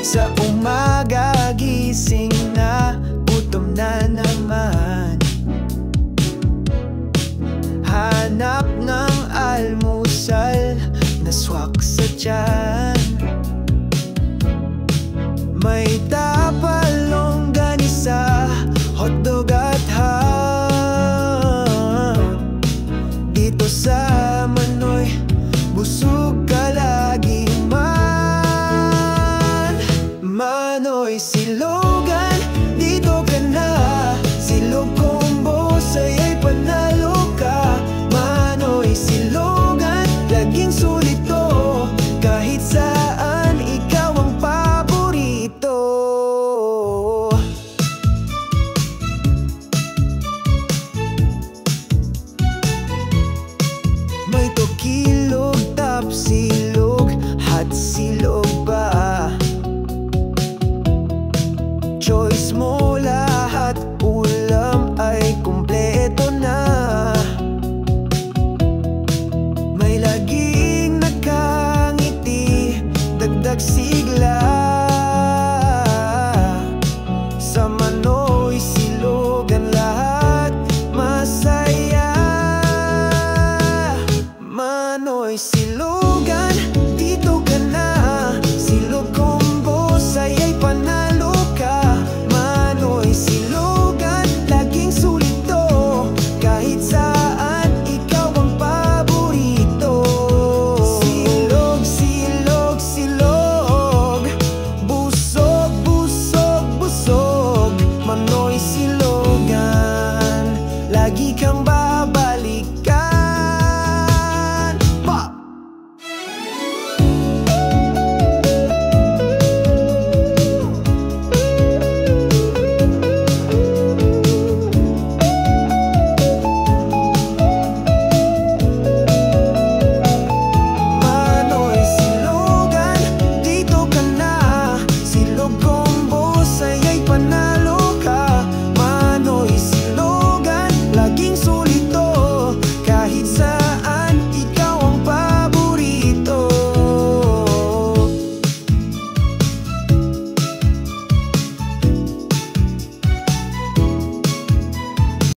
Sa umaga gising na, gutom na naman. Hanap ng almusal na swak sa tiyan. May tapalong ganisa, hotdog at ham. Dito sa Manoy, busog ka lagi man. Manoy Silogan, dito ka na. Silog Combo, saya'y panalo ka. Manoy Silogan, laging sulit to. Kahit saan, ikaw ang paborito. May tokilog, tapsilog, hat silog pa. Choice mo lahat, ulam ay kumpleto na. May laging nakangiti, dagdag